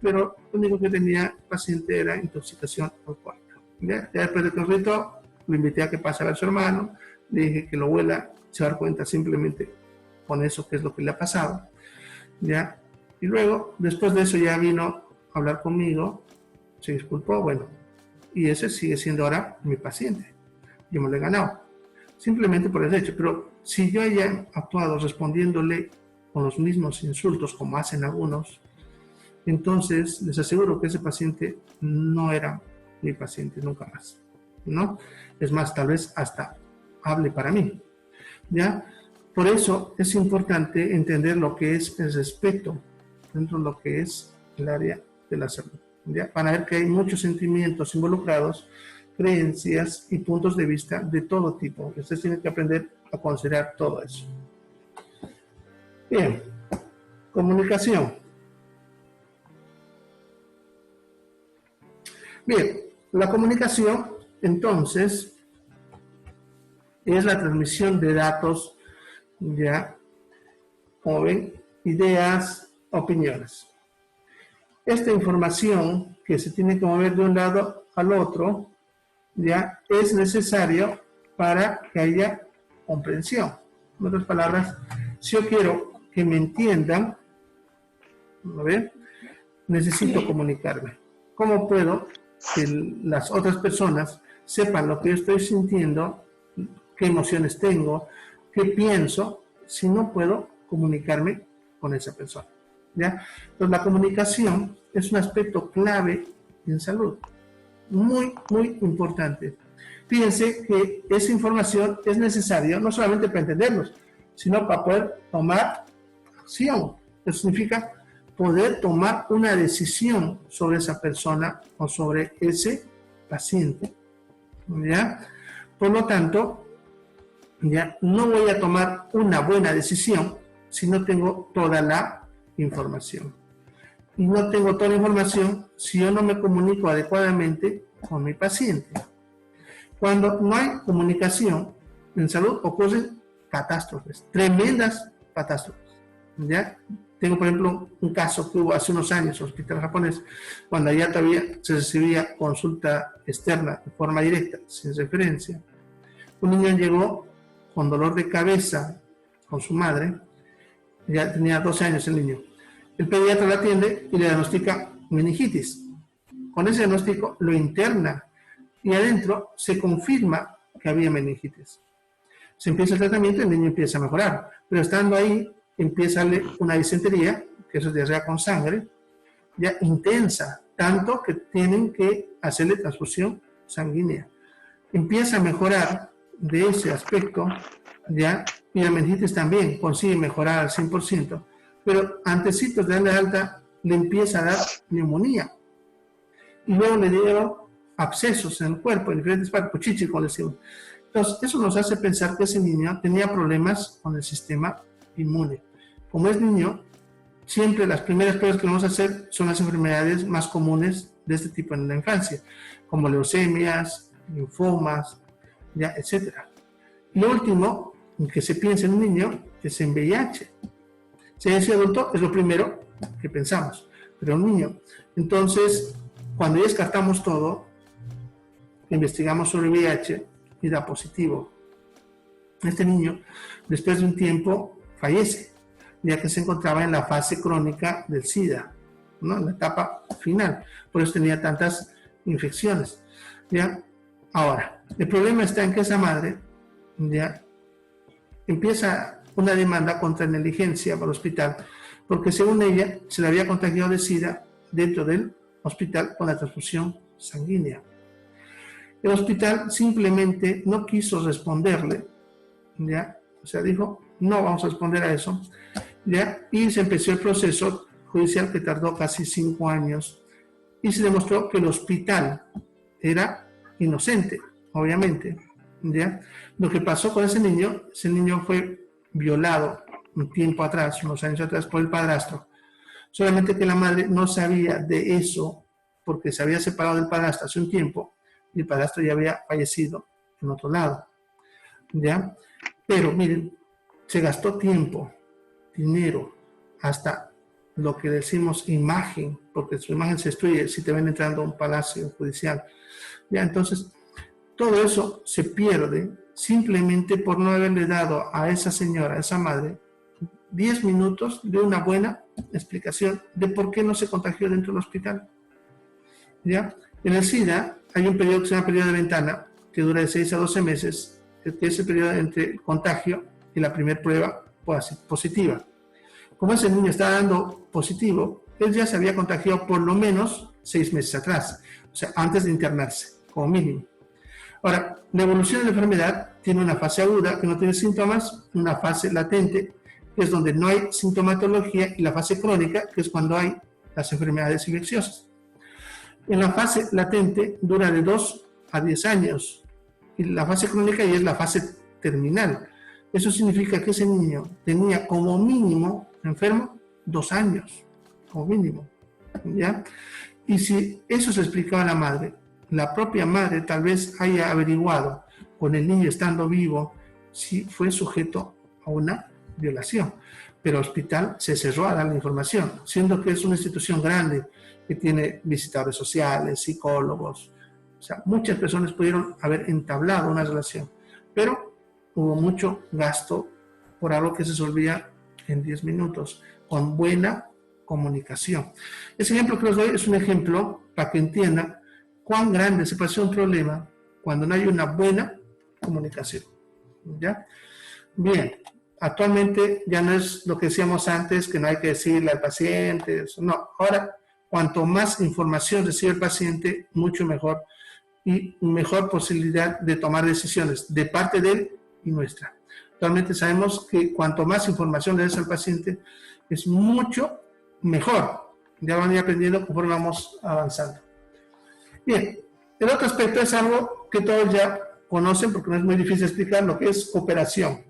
pero lo único que tenía el paciente era intoxicación alcohólica. Ya después de que nos gritó, lo invité a que pase a ver a su hermano, le dije que lo huela, se va a dar cuenta simplemente con eso que es lo que le ha pasado, ¿ya? Y luego, después de eso ya vino a hablar conmigo, se disculpó, bueno, y ese sigue siendo ahora mi paciente, yo me lo he ganado, simplemente por el hecho, pero si yo haya actuado respondiéndole con los mismos insultos como hacen algunos, entonces les aseguro que ese paciente no era mi paciente nunca más, ¿no? Es más, tal vez hasta hable para mí, ¿ya? Por eso es importante entender lo que es el respeto dentro de lo que es el área de la salud, ¿ya? Para ver que hay muchos sentimientos involucrados, creencias y puntos de vista de todo tipo. Ustedes tienen que aprender a considerar todo eso. Bien, comunicación. Bien, la comunicación, entonces, es la transmisión de datos, ya, como ven, ideas, opiniones. Esta información que se tiene que mover de un lado al otro, ya, es necesario para que haya comprensión. En otras palabras, si yo quiero que me entiendan, a ver, necesito comunicarme. ¿Cómo puedo que las otras personas sepan lo que yo estoy sintiendo, qué emociones tengo, qué pienso, si no puedo comunicarme con esa persona? ¿Ya? Entonces, la comunicación es un aspecto clave en salud, muy, muy importante. Fíjense que esa información es necesaria no solamente para entenderlos, sino para poder tomar acción. Eso significa poder tomar una decisión sobre esa persona o sobre ese paciente. ¿Ya? Por lo tanto, ya no voy a tomar una buena decisión si no tengo toda la información. Y no tengo toda la información si yo no me comunico adecuadamente con mi paciente. Cuando no hay comunicación en salud ocurren catástrofes, tremendas catástrofes. ¿Ya? Tengo, por ejemplo, un caso que hubo hace unos años en el hospital japonés, cuando allá todavía se recibía consulta externa de forma directa, sin referencia. Un niño llegó con dolor de cabeza con su madre, ya tenía 12 años el niño. El pediatra lo atiende y le diagnostica meningitis. Con ese diagnóstico lo interna y adentro se confirma que había meningitis. Se empieza el tratamiento y el niño empieza a mejorar, pero estando ahí empieza una disentería, que eso es diarrea con sangre, ya intensa, tanto que tienen que hacerle transfusión sanguínea. Empieza a mejorar de ese aspecto, ya, y la meningitis también consigue mejorar al 100%, pero antecitos de darle alta le empieza a dar neumonía. Y luego le dieron abscesos en el cuerpo, en diferentes partes, puchichi, como decimos. Entonces, eso nos hace pensar que ese niño tenía problemas con el sistema inmune. Como es niño, siempre las primeras pruebas que vamos a hacer son las enfermedades más comunes de este tipo en la infancia, como leucemias, linfomas, ya, etc. Lo último en que se piensa en un niño es en VIH. Si es adulto, es lo primero que pensamos, pero un niño. Entonces, cuando ya descartamos todo, investigamos sobre VIH y da positivo. Este niño, después de un tiempo, fallece, ya que se encontraba en la fase crónica del SIDA, ¿no? En la etapa final. Por eso tenía tantas infecciones. ¿Ya? Ahora, el problema está en que esa madre ya empieza una demanda contra negligencia para el hospital, porque según ella se le había contagiado de SIDA dentro del hospital con la transfusión sanguínea. El hospital simplemente no quiso responderle, ¿ya? O sea, dijo, no vamos a responder a eso, ¿ya? Y se empezó el proceso judicial que tardó casi 5 años y se demostró que el hospital era inocente, obviamente, ¿ya? Lo que pasó con ese niño fue violado un tiempo atrás, unos años atrás, por el padrastro. Solamente que la madre no sabía de eso porque se había separado del padrastro hace un tiempo y el padrastro ya había fallecido en otro lado, ¿ya? Pero miren, se gastó tiempo, dinero, hasta lo que decimos imagen, porque su imagen se destruye si te ven entrando a un palacio judicial, ¿ya? Entonces, todo eso se pierde simplemente por no haberle dado a esa señora, a esa madre, 10 minutos de una buena explicación de por qué no se contagió dentro del hospital, ¿ya? En el SIDA hay un periodo que se llama periodo de ventana, que dura de 6 a 12 meses, que es el periodo entre el contagio y la primera prueba positiva. Como ese niño está dando positivo, él ya se había contagiado por lo menos 6 meses atrás, o sea, antes de internarse, como mínimo. Ahora, la evolución de la enfermedad tiene una fase aguda que no tiene síntomas, una fase latente, que es donde no hay sintomatología, y la fase crónica, que es cuando hay las enfermedades infecciosas. En la fase latente dura de 2 a 10 años, y la fase crónica ya es la fase terminal. Eso significa que ese niño tenía como mínimo enfermo 2 años, como mínimo, ¿ya? Y si eso se explicaba a la madre, la propia madre tal vez haya averiguado con el niño estando vivo si fue sujeto a una violación, pero el hospital se cerró a dar la información, siendo que es una institución grande que tiene visitadores sociales, psicólogos, o sea, muchas personas pudieron haber entablado una relación, pero hubo mucho gasto por algo que se resolvía en 10 minutos, con buena comunicación. Ese ejemplo que les doy es un ejemplo para que entiendan cuán grande se puede ser un problema cuando no hay una buena comunicación. ¿Ya? Bien, actualmente ya no es lo que decíamos antes, que no hay que decirle al paciente, eso. No, ahora cuanto más información recibe el paciente, mucho mejor y mejor posibilidad de tomar decisiones de parte de él y nuestra. Actualmente sabemos que cuanto más información le des al paciente, es mucho mejor. Ya van a ir aprendiendo conforme vamos avanzando. Bien, el otro aspecto es algo que todos ya conocen porque no es muy difícil explicar, lo que es cooperación.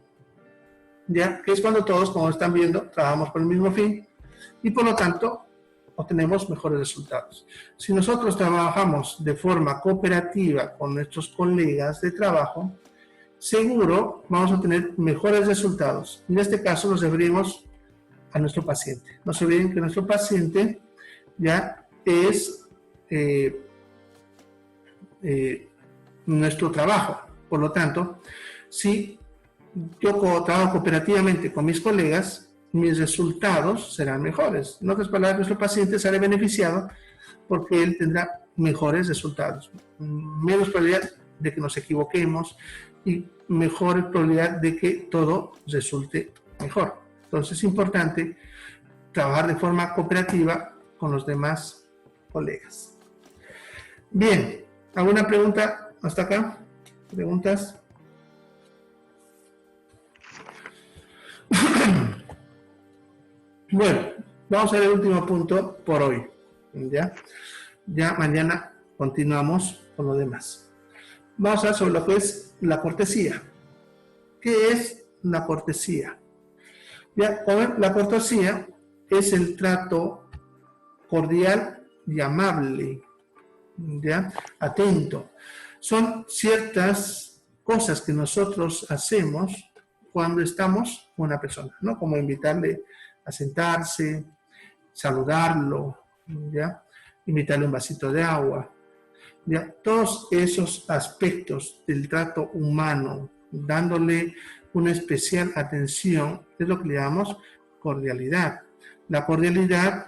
¿Ya? Que es cuando todos, como están viendo, trabajamos por el mismo fin y por lo tanto obtenemos mejores resultados. Si nosotros trabajamos de forma cooperativa con nuestros colegas de trabajo, seguro vamos a tener mejores resultados. En este caso nos referimos a nuestro paciente. No se olviden que nuestro paciente ya es nuestro trabajo. Por lo tanto, si yo trabajo cooperativamente con mis colegas, mis resultados serán mejores. En otras palabras, nuestro paciente será beneficiado porque él tendrá mejores resultados, menos probabilidad de que nos equivoquemos y mejor probabilidad de que todo resulte mejor. Entonces es importante trabajar de forma cooperativa con los demás colegas. Bien, ¿alguna pregunta hasta acá? ¿Preguntas? Bueno, vamos a ver el último punto por hoy. Ya mañana continuamos con lo demás. Vamos a ver sobre lo que es la cortesía. ¿Qué es la cortesía? Ya, la cortesía es el trato cordial y amable, ¿ya? Atento. Son ciertas cosas que nosotros hacemos cuando estamos con una persona, ¿no? Como invitarle a sentarse, saludarlo, ¿ya? Invitarle un vasito de agua, ¿ya? Todos esos aspectos del trato humano, dándole una especial atención, es lo que le llamamos cordialidad. La cordialidad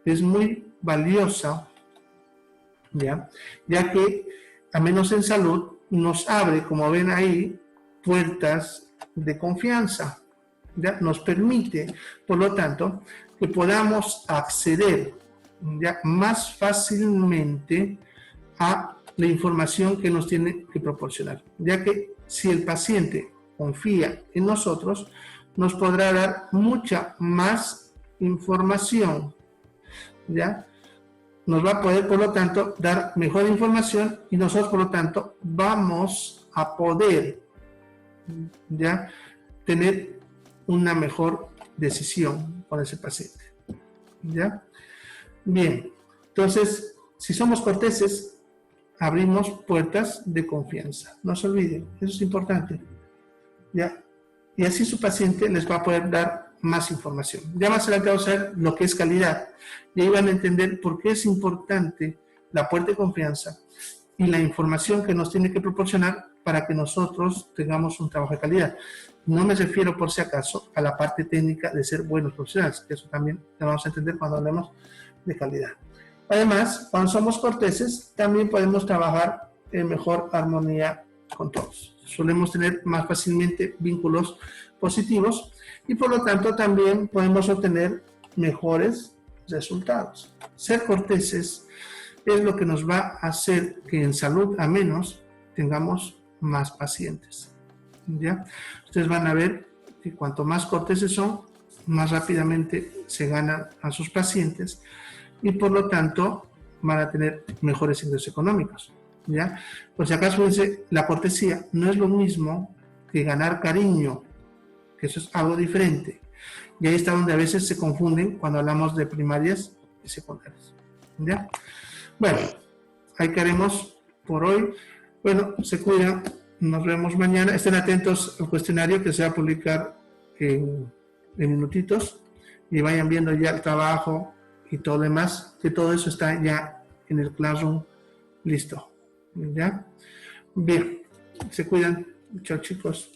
es muy valiosa, ¿ya? Ya que, al menos en salud, nos abre, como ven ahí, puertas de confianza. ¿Ya? Nos permite, por lo tanto, que podamos acceder ya más fácilmente a la información que nos tiene que proporcionar, ya que si el paciente confía en nosotros, nos podrá dar mucha más información, ¿ya? Nos va a poder, por lo tanto, dar mejor información y nosotros, por lo tanto, vamos a poder, ¿ya?, tener una mejor decisión con ese paciente. ¿Ya? Bien, entonces, si somos corteses, abrimos puertas de confianza. No se olviden, eso es importante. ¿Ya? Y así su paciente les va a poder dar más información. Ya más adelante vamos a ver lo que es calidad. Y ahí van a entender por qué es importante la puerta de confianza y la información que nos tiene que proporcionar para que nosotros tengamos un trabajo de calidad. No me refiero, por si acaso, a la parte técnica de ser buenos profesionales, que eso también lo vamos a entender cuando hablemos de calidad. Además, cuando somos corteses, también podemos trabajar en mejor armonía con todos. Solemos tener más fácilmente vínculos positivos y, por lo tanto, también podemos obtener mejores resultados. Ser corteses es lo que nos va a hacer que en salud, a menos, tengamos más pacientes. ¿Ya? Ustedes van a ver que cuanto más corteses son, más rápidamente se ganan a sus pacientes y por lo tanto van a tener mejores ingresos económicos. ¿Ya? Por si acaso dice, la cortesía no es lo mismo que ganar cariño, que eso es algo diferente. Y ahí está donde a veces se confunden cuando hablamos de primarias y secundarias. ¿Ya? Bueno, ahí quedaremos por hoy. Bueno, se cuidan. Nos vemos mañana. Estén atentos al cuestionario que se va a publicar en minutitos y vayan viendo ya el trabajo y todo lo demás, que todo eso está ya en el Classroom listo. ¿Ya? Bien, se cuidan. Chao, chicos.